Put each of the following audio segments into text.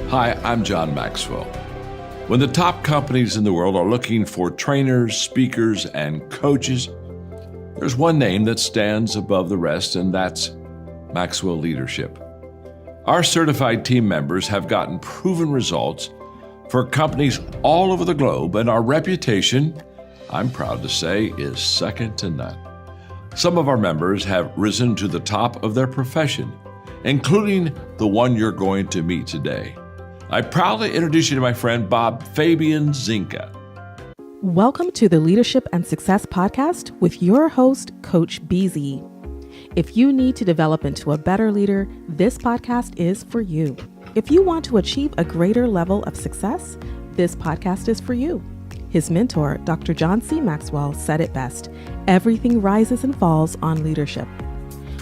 Hi, I'm John Maxwell. When the top companies in the world are looking for trainers, speakers, and coaches, there's one name that stands above the rest, and that's Maxwell Leadership. Our certified team members have gotten proven results for companies all over the globe, and our reputation, I'm proud to say, is second to none. Some of our members have risen to the top of their profession, including the one you're going to meet today. I proudly introduce you to my friend Bob Fabian Zinka. Welcome to the Leadership and Success Podcast with your host, Coach BZ. If you need to develop into a better leader, this podcast is for you. If you want to achieve a greater level of success, this podcast is for you. His mentor, Dr. John C. Maxwell, said it best: everything rises and falls on leadership.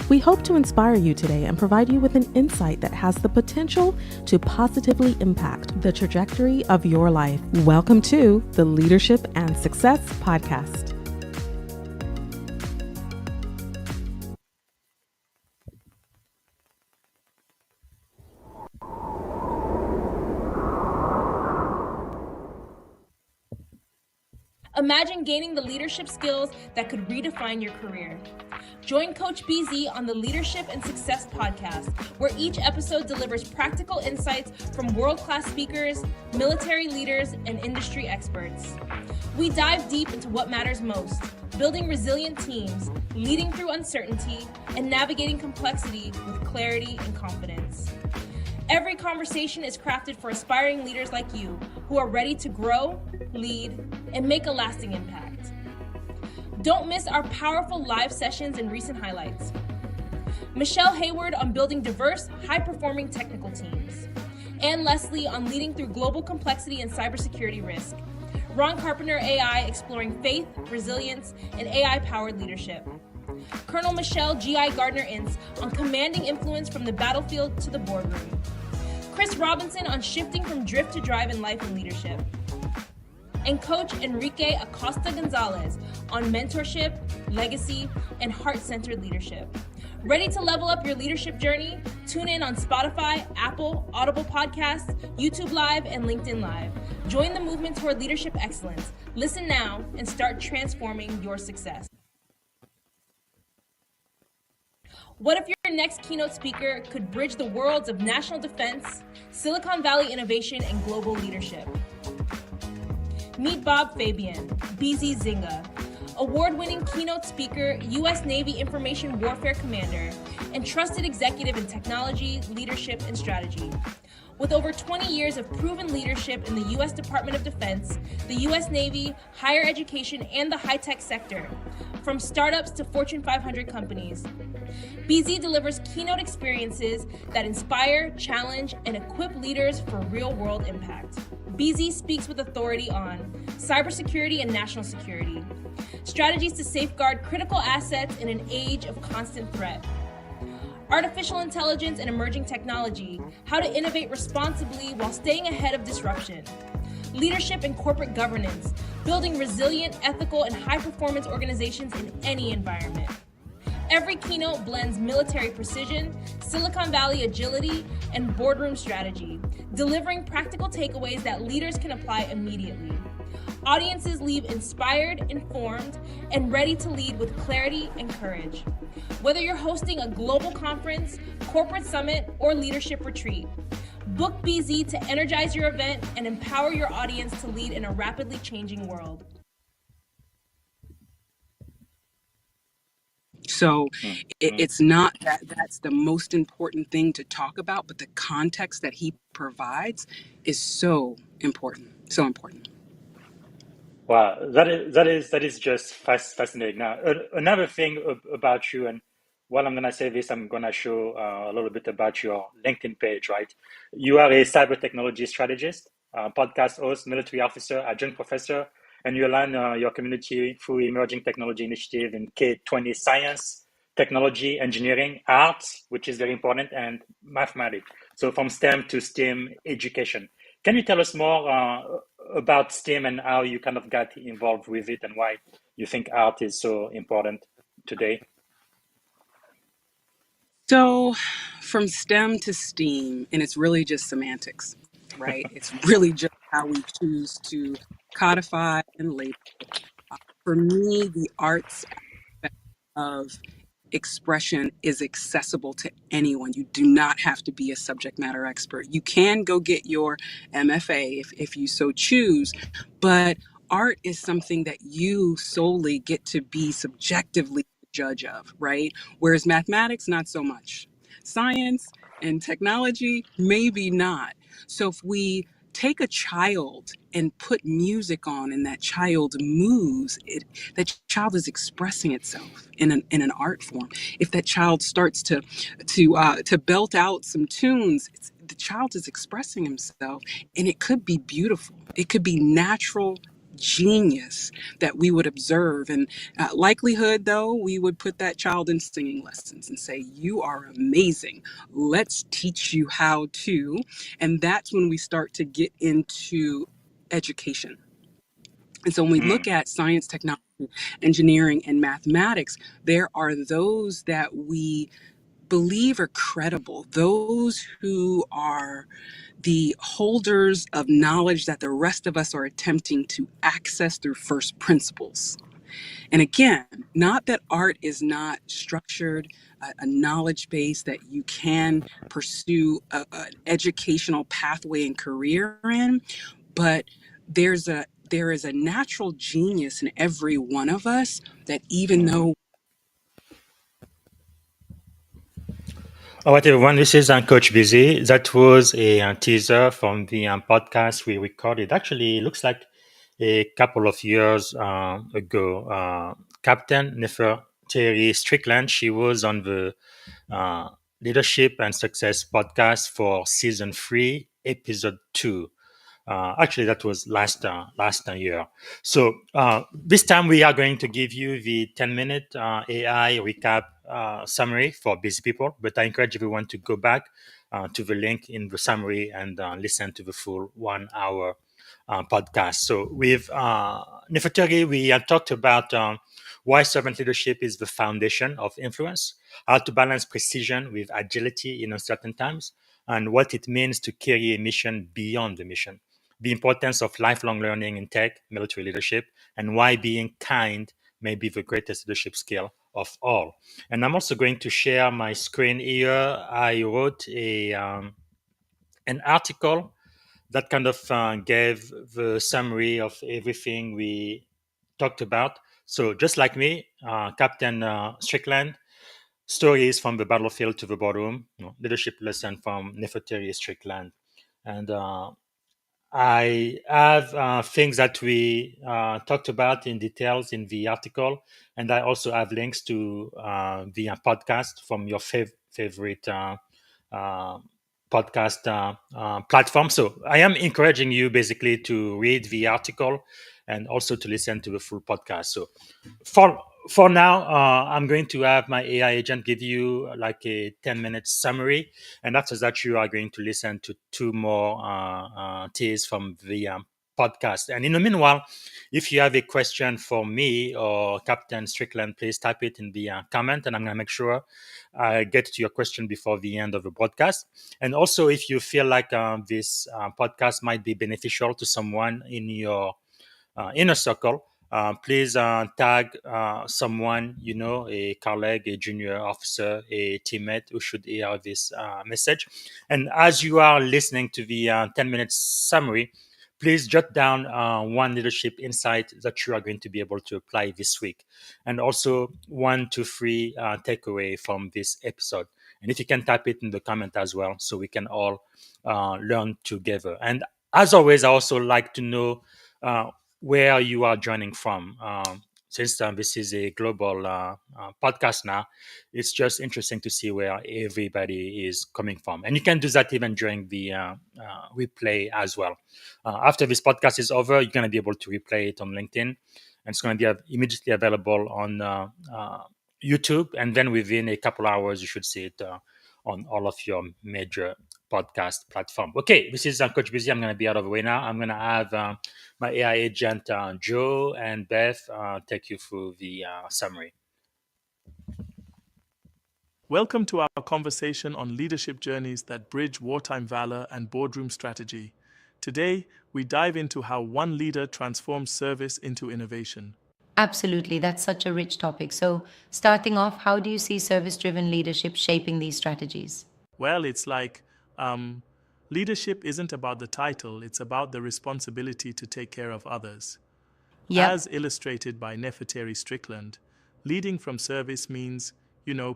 We hope to inspire you today and provide you with an insight that has the potential to positively impact the trajectory of your life. Welcome to the Leadership and Success Podcast. Imagine gaining the leadership skills that could redefine your career. Join Coach BZ on the Leadership and Success Podcast, where each episode delivers practical insights from world-class speakers, military leaders, and industry experts. We dive deep into what matters most: building resilient teams, leading through uncertainty, and navigating complexity with clarity and confidence. Every conversation is crafted for aspiring leaders like you who are ready to grow, lead, and make a lasting impact. Don't miss our powerful live sessions and recent highlights. Michelle Hayward on building diverse, high-performing technical teams. Ann Leslie on leading through global complexity and cybersecurity risk. Ron Carpenter AI exploring faith, resilience, and AI-powered leadership. Colonel Michelle G.I. Gardner-Ince on commanding influence from the battlefield to the boardroom. Chris Robinson on shifting from drift to drive in life and leadership. And Coach Enrique Acosta Gonzalez on mentorship, legacy, and heart-centered leadership. Ready to level up your leadership journey? Tune in on Spotify, Apple, Audible Podcasts, YouTube Live, and LinkedIn Live. Join the movement toward leadership excellence. Listen now and start transforming your success. What if your next keynote speaker could bridge the worlds of national defense, Silicon Valley innovation, and global leadership? Meet Bob Fabian, BZ Zinga, award-winning keynote speaker, U.S. Navy Information Warfare Commander, and trusted executive in technology, leadership, and strategy. With over 20 years of proven leadership in the U.S. Department of Defense, the U.S. Navy, higher education, and the high-tech sector, from startups to Fortune 500 companies, BZ delivers keynote experiences that inspire, challenge, and equip leaders for real-world impact. BZ speaks with authority on cybersecurity and national security, strategies to safeguard critical assets in an age of constant threat, artificial intelligence and emerging technology, how to innovate responsibly while staying ahead of disruption, leadership and corporate governance, building resilient, ethical, and high-performance organizations in any environment. Every keynote blends military precision, Silicon Valley agility, and boardroom strategy, delivering practical takeaways that leaders can apply immediately. Audiences leave inspired, informed, and ready to lead with clarity and courage. Whether you're hosting a global conference, corporate summit, or leadership retreat, book BZ to energize your event and empower your audience to lead in a rapidly changing world. So it's not that that's the most important thing to talk about, but the context that he provides is so important, so important. Wow, that is just fascinating. Now, another thing about you, and while I'm gonna say this, I'm gonna show a little bit about your LinkedIn page, right? You are a cyber technology strategist, podcast host, military officer, adjunct professor, and you align your community through emerging technology initiative in K-20 science, technology, engineering, arts, which is very important, and mathematics. So from STEM to STEAM education. Can you tell us more about STEAM and how you kind of got involved with it and why you think art is so important today? So from STEM to STEAM, and it's really just semantics. right? It's really just how we choose to codify and label. For me, the arts aspect of expression is accessible to anyone. You do not have to be a subject matter expert. You can go get your MFA if you so choose, but art is something that you solely get to be subjectively the judge of, right? Whereas mathematics, not so much. Science and technology, maybe not. So if we take a child and put music on and that child moves, that child is expressing itself in an art form. If that child starts to belt out some tunes, the child is expressing himself, and it could be beautiful. It could be natural genius that we would observe. And likelihood, though, we would put that child in singing lessons and say, "You are amazing. Let's teach you how to." And that's when we start to get into education. And so when we look at science, technology, engineering, and mathematics, there are those that we believe are credible, those who are the holders of knowledge that the rest of us are attempting to access through first principles. And again, not that art is not structured, a knowledge base that you can pursue an educational pathway and career in, but there is a natural genius in every one of us that even though. All right, everyone, this is Coach Busy. That was a teaser from the podcast we recorded. Actually, it looks like a couple of years ago. Captain Neferteri Strickland, she was on the Leadership and Success podcast for season 3, episode 2. Actually, that was last year. So this time we are going to give you the 10-minute AI recap summary for busy people. But I encourage everyone to go back to the link in the summary and listen to the full 1 hour podcast. So with Nefertari, we have talked about why servant leadership is the foundation of influence, how to balance precision with agility in uncertain times, and what it means to carry a mission beyond the mission, the importance of lifelong learning in tech, military leadership, and why being kind may be the greatest leadership skill of all. And I'm also going to share my screen here. I wrote an article that kind of gave the summary of everything we talked about. So just like me, Captain Strickland, stories from the battlefield to the boardroom, leadership lesson from Neferteri Strickland. And I have things that we talked about in details in the article, and I also have links to the podcast from your favorite uh, podcast platform. So I am encouraging you basically to read the article and also to listen to the full podcast. So for for now, I'm going to have my AI agent give you like a 10-minute summary, and after that, you are going to listen to 2 more teas from the podcast. And in the meanwhile, if you have a question for me or Captain Strickland, please type it in the comment, and I'm going to make sure I get to your question before the end of the broadcast. And also, if you feel like this podcast might be beneficial to someone in your inner circle, please tag someone, a colleague, a junior officer, a teammate who should hear this message. And as you are listening to the 10-minute summary, please jot down one leadership insight that you are going to be able to apply this week, and also 1 to 3 takeaway from this episode. And if you can type it in the comment as well, so we can all learn together. And as always, I also like to know where you are joining from. Since this is a global podcast now, it's just interesting to see where everybody is coming from. And you can do that even during the replay as well. After this podcast is over, you're going to be able to replay it on LinkedIn, and it's going to be immediately available on YouTube. And then within a couple hours, you should see it on all of your major podcast platform. Okay, this is Coach Busy. I'm going to be out of the way now. I'm going to have my AI agent, Joe and Beth, take you through the summary. Welcome to our conversation on leadership journeys that bridge wartime valor and boardroom strategy. Today, we dive into how one leader transforms service into innovation. Absolutely, that's such a rich topic. So, starting off, how do you see service driven leadership shaping these strategies? Well, it's like um, leadership isn't about the title, it's about the responsibility to take care of others. Yep, As illustrated by Neferteri Strickland, leading from service means,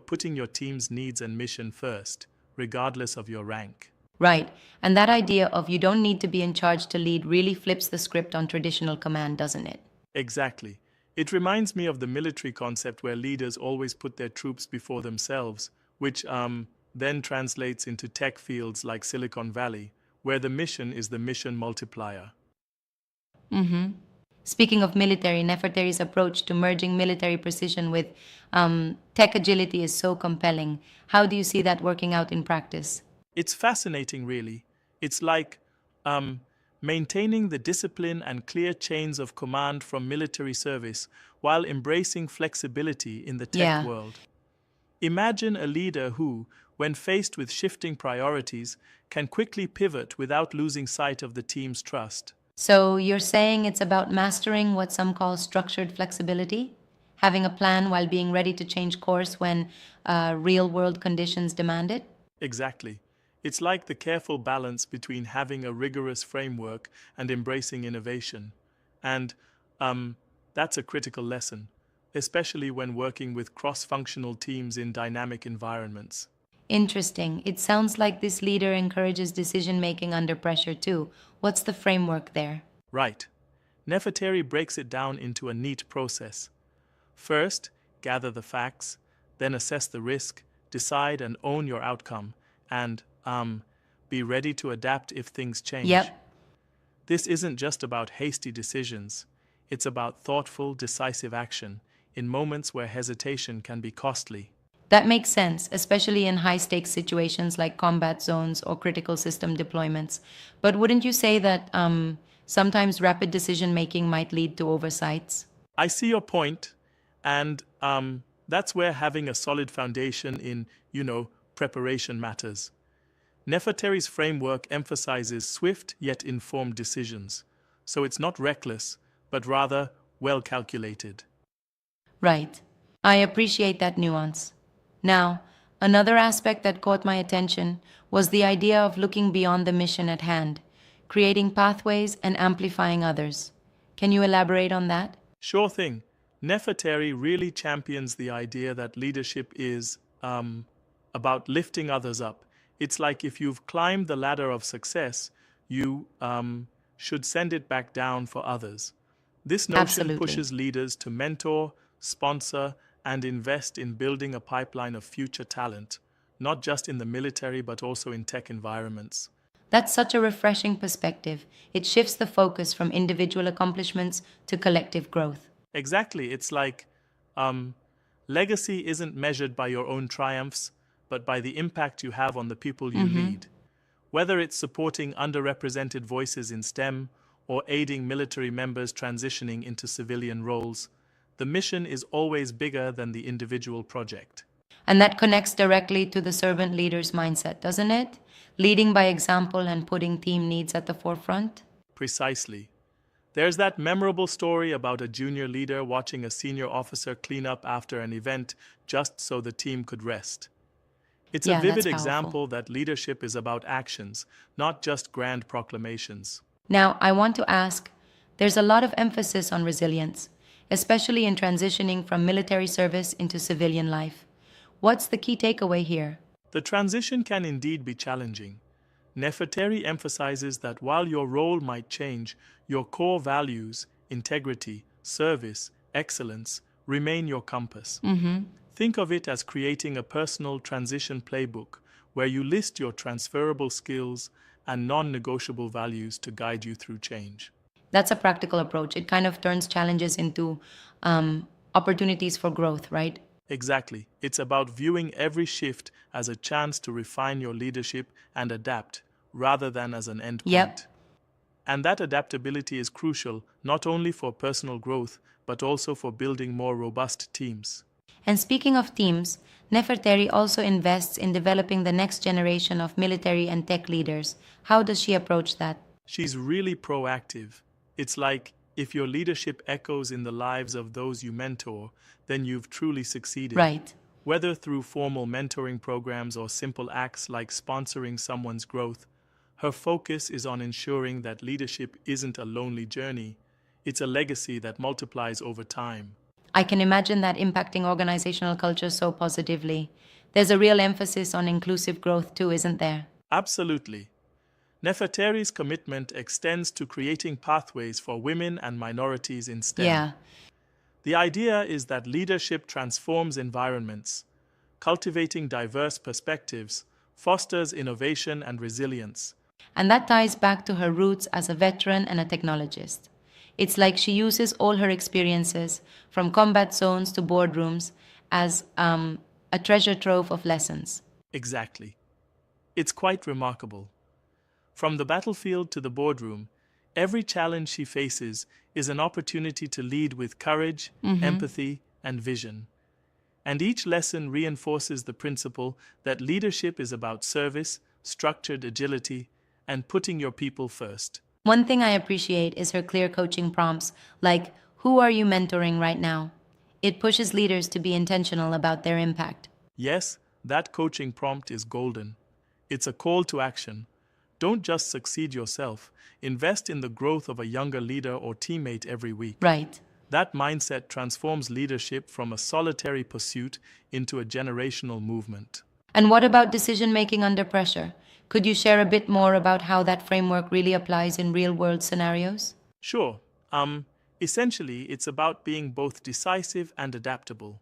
putting your team's needs and mission first, regardless of your rank. right. And that idea of you don't need to be in charge to lead really flips the script on traditional command, doesn't it? Exactly. It reminds me of the military concept where leaders always put their troops before themselves, which then translates into tech fields like Silicon Valley, where the mission is the mission multiplier. Mm-hmm. Speaking of military, Nefertari's approach to merging military precision with tech agility is so compelling. How do you see that working out in practice? It's fascinating, really. It's like um, maintaining the discipline and clear chains of command from military service while embracing flexibility in the tech Yeah. world. Imagine a leader who, when faced with shifting priorities, can quickly pivot without losing sight of the team's trust. So you're saying it's about mastering what some call structured flexibility? Having a plan while being ready to change course when real world conditions demand it? Exactly. It's like the careful balance between having a rigorous framework and embracing innovation. And that's a critical lesson, especially when working with cross functional teams in dynamic environments. Interesting. It sounds like this leader encourages decision making under pressure too. What's the framework there? Right. Nefertari breaks it down into a neat process. First, gather the facts, then assess the risk, decide and own your outcome, and be ready to adapt if things change. Yep, This isn't just about hasty decisions, it's about thoughtful, decisive action in moments where hesitation can be costly. that makes sense, especially in high stakes situations like combat zones or critical system deployments. But wouldn't you say that sometimes rapid decision making might lead to oversights? I see your point, and that's where having a solid foundation in, preparation matters. Nefertari's framework emphasizes swift yet informed decisions, so it's not reckless, but rather well calculated. Right. I appreciate that nuance. Now, another aspect that caught my attention was the idea of looking beyond the mission at hand, creating pathways and amplifying others. Can you elaborate on that? Sure thing. Nefertari really champions the idea that leadership is about lifting others up. It's like if you've climbed the ladder of success, you should send it back down for others. This notion Absolutely. pushes leaders to mentor, sponsor, and invest in building a pipeline of future talent, not just in the military but also in tech environments. That's such a refreshing perspective. It shifts the focus from individual accomplishments to collective growth. Exactly. It's like legacy isn't measured by your own triumphs, but by the impact you have on the people you lead. Whether it's supporting underrepresented voices in STEM or aiding military members transitioning into civilian roles, the mission is always bigger than the individual project. And that connects directly to the servant leader's mindset, doesn't it? Leading by example and putting team needs at the forefront. Precisely. There's that memorable story about a junior leader watching a senior officer clean up after an event just so the team could rest. It's a Yeah, vivid that's powerful. example that leadership is about actions, not just grand proclamations. Now, I want to ask, there's a lot of emphasis on resilience, especially in transitioning from military service into civilian life. What's the key takeaway here? The transition can indeed be challenging. Nefertari emphasizes that while your role might change, your core values, integrity, service, excellence, remain your compass. Think of it as creating a personal transition playbook where you list your transferable skills and non-negotiable values to guide you through change. That's a practical approach. It kind of turns challenges into opportunities for growth, right? Exactly. It's about viewing every shift as a chance to refine your leadership and adapt, rather than as an endpoint. Yep. And that adaptability is crucial, not only for personal growth, but also for building more robust teams. And speaking of teams, Neferteri also invests in developing the next generation of military and tech leaders. How does she approach that? She's really proactive. It's like if your leadership echoes in the lives of those you mentor, then you've truly succeeded. Right. Whether through formal mentoring programs or simple acts like sponsoring someone's growth, her focus is on ensuring that leadership isn't a lonely journey, it's a legacy that multiplies over time. I can imagine that impacting organizational culture so positively. There's a real emphasis on inclusive growth too, isn't there? Absolutely. Nefertari's commitment extends to creating pathways for women and minorities in STEM. Yeah. The idea is that leadership transforms environments, cultivating diverse perspectives, fosters innovation and resilience. And that ties back to her roots as a veteran and a technologist. It's like she uses all her experiences, from combat zones to boardrooms, as a treasure trove of lessons. Exactly. It's quite remarkable. From the battlefield to the boardroom, every challenge she faces is an opportunity to lead with courage, empathy, and vision. And each lesson reinforces the principle that leadership is about service, structured agility, and putting your people first. One thing I appreciate is her clear coaching prompts, like, who are you mentoring right now? It pushes leaders to be intentional about their impact. Yes, that coaching prompt is golden. It's a call to action. Don't just succeed yourself, invest in the growth of a younger leader or teammate every week. Right. That mindset transforms leadership from a solitary pursuit into a generational movement. And what about decision making under pressure? Could you share a bit more about how that framework really applies in real world scenarios? Sure. Essentially, it's about being both decisive and adaptable.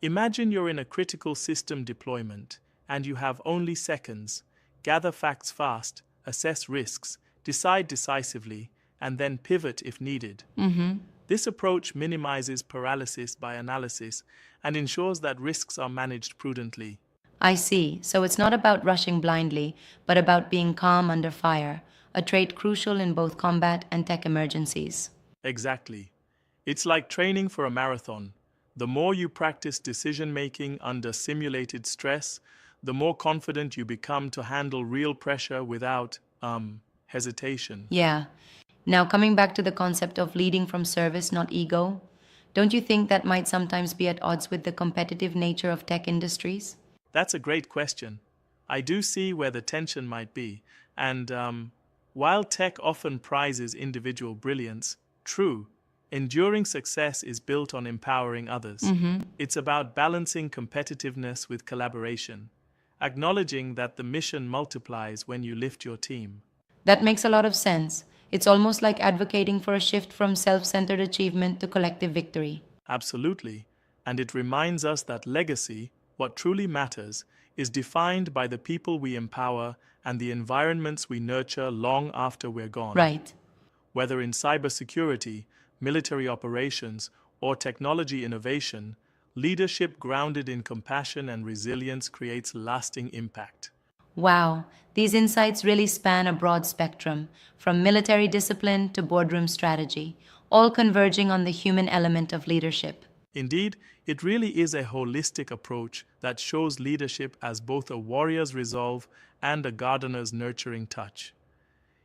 Imagine you're in a critical system deployment and you have only seconds. Gather facts fast, assess risks, decide decisively, and then pivot if needed. This approach minimizes paralysis by analysis and ensures that risks are managed prudently. I see. So it's not about rushing blindly, but about being calm under fire, a trait crucial in both combat and tech emergencies. Exactly. It's like training for a marathon. The more you practice decision making under simulated stress, the more confident you become to handle real pressure without, hesitation. Yeah. Now, coming back to the concept of leading from service, not ego, don't you think that might sometimes be at odds with the competitive nature of tech industries? That's a great question. I do see where the tension might be. And while tech often prizes individual brilliance, true, enduring success is built on empowering others. It's about balancing competitiveness with collaboration, acknowledging that the mission multiplies when you lift your team. That makes a lot of sense. It's almost like advocating for a shift from self centered achievement to collective victory. Absolutely. And it reminds us that legacy, what truly matters, is defined by the people we empower and the environments we nurture long after we're gone. Right. Whether in cybersecurity, military operations, or technology innovation, leadership grounded in compassion and resilience creates lasting impact. Wow, these insights really span a broad spectrum, from military discipline to boardroom strategy, all converging on the human element of leadership. Indeed, it really is a holistic approach that shows leadership as both a warrior's resolve and a gardener's nurturing touch.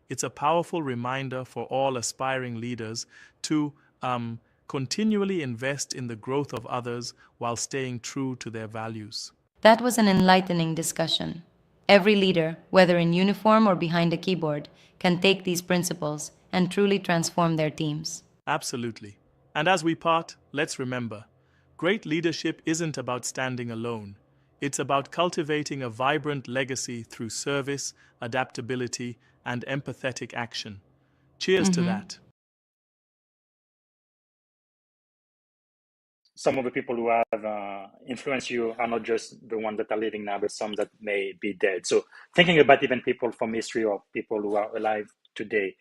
It's a powerful reminder for all aspiring leaders to continually invest in the growth of others while staying true to their values. That was an enlightening discussion. Every leader, whether in uniform or behind a keyboard, can take these principles and truly transform their teams. Absolutely. And as we part, let's remember, great leadership isn't about standing alone. It's about cultivating a vibrant legacy through service, adaptability, and empathetic action. Cheers to that. Some of the people who have influenced you are not just the ones that are living now, but some that may be dead. So thinking about even people from history or people who are alive today,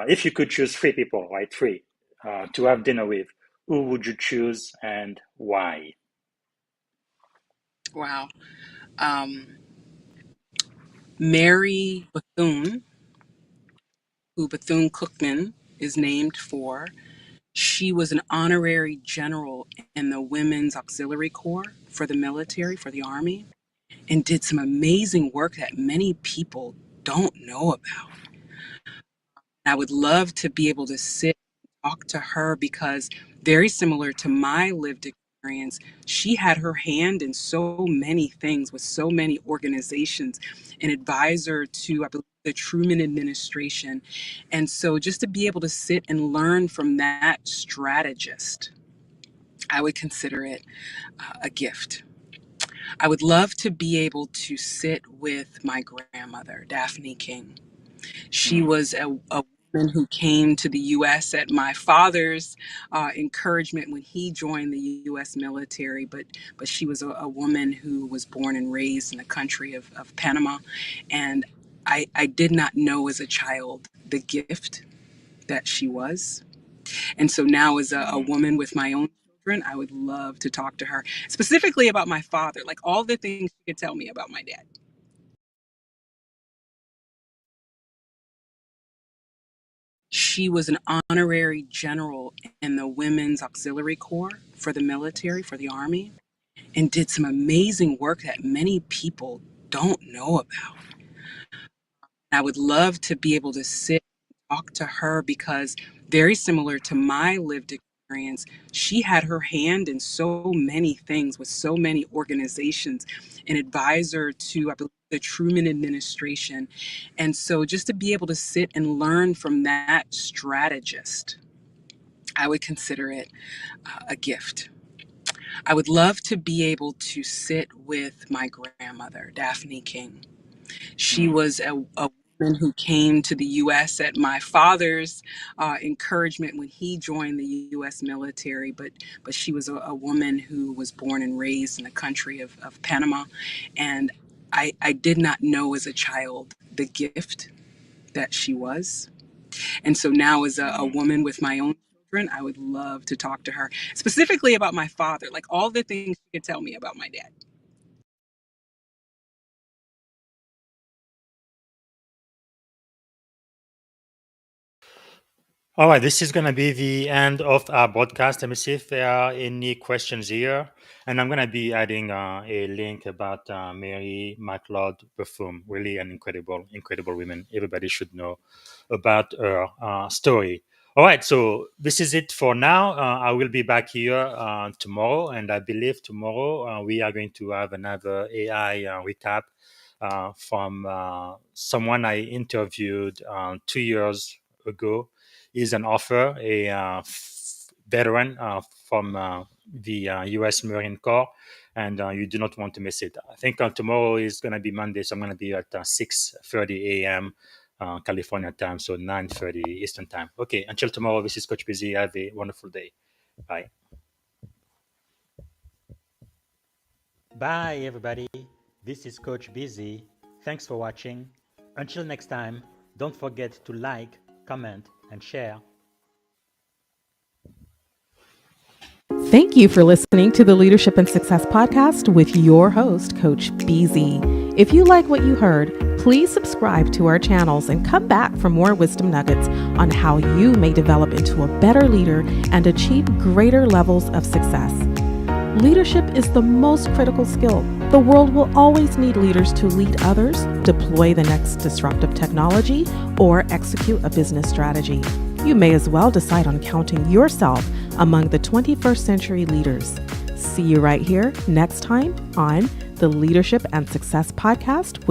if you could choose three people, right, three, to have dinner with, who would you choose and why? Wow. Mary Bethune, who Bethune-Cookman is named for. She was an honorary general in the Women's Auxiliary Corps for the military, for the Army, and did some amazing work that many people don't know about. I would love to be able to sit and talk to her because, very similar to my lived experience, she had her hand in so many things with so many organizations, an advisor to, I believe, the Truman administration. And so just to be able to sit and learn from that strategist, I would consider it a gift. I would love to be able to sit with my grandmother, Daphne King. She was a woman who came to the U.S. at my father's encouragement when he joined the U.S. military, but she was a woman who was born and raised in the country of Panama. And I did not know as a child the gift that she was. And so now, as a woman with my own children, I would love to talk to her specifically about my father, like all the things she could tell me about my dad. She was an honorary general in the Women's Auxiliary Corps for the military, for the Army, and did some amazing work that many people don't know about. I would love to be able to sit and talk to her because, very similar to my lived experience, she had her hand in so many things with so many organizations, an advisor to, I believe, the Truman administration. And so just to be able to sit and learn from that strategist, I would consider it a gift. I would love to be able to sit with my grandmother, Daphne King. She was a woman who came to the U.S. at my father's encouragement when he joined the U.S. military, but she was a woman who was born and raised in the country of Panama. And I did not know as a child the gift that she was. And so now, as a woman with my own children, I would love to talk to her specifically about my father, like all the things she could tell me about my dad. All right, this is going to be the end of our broadcast. Let me see if there are any questions here. And I'm going to be adding a link about Mary McLeod Bethune, really an incredible woman. Everybody should know about her story. All right, so this is it for now. I will be back here tomorrow, and I believe tomorrow we are going to have another AI recap from someone I interviewed 2 years ago. Is an author, a veteran from the U.S. Marine Corps, and you do not want to miss it. I think tomorrow is going to be Monday, so I'm going to be at 6:30 a.m. California time, so 9:30 Eastern time. Okay, until tomorrow, this is Coach Busy. Have a wonderful day. Bye. Bye, everybody. This is Coach Busy. Thanks for watching. Until next time, don't forget to like, comment, and share. Thank you for listening to the Leadership and Success Podcast with your host, Coach BZ. If you like what you heard, please subscribe to our channels and come back for more wisdom nuggets on how you may develop into a better leader and achieve greater levels of success. Leadership is the most critical skill. The world will always need leaders to lead others, deploy the next disruptive technology, or execute a business strategy. You may as well decide on counting yourself among the 21st century leaders. See you right here next time on the Leadership and Success Podcast with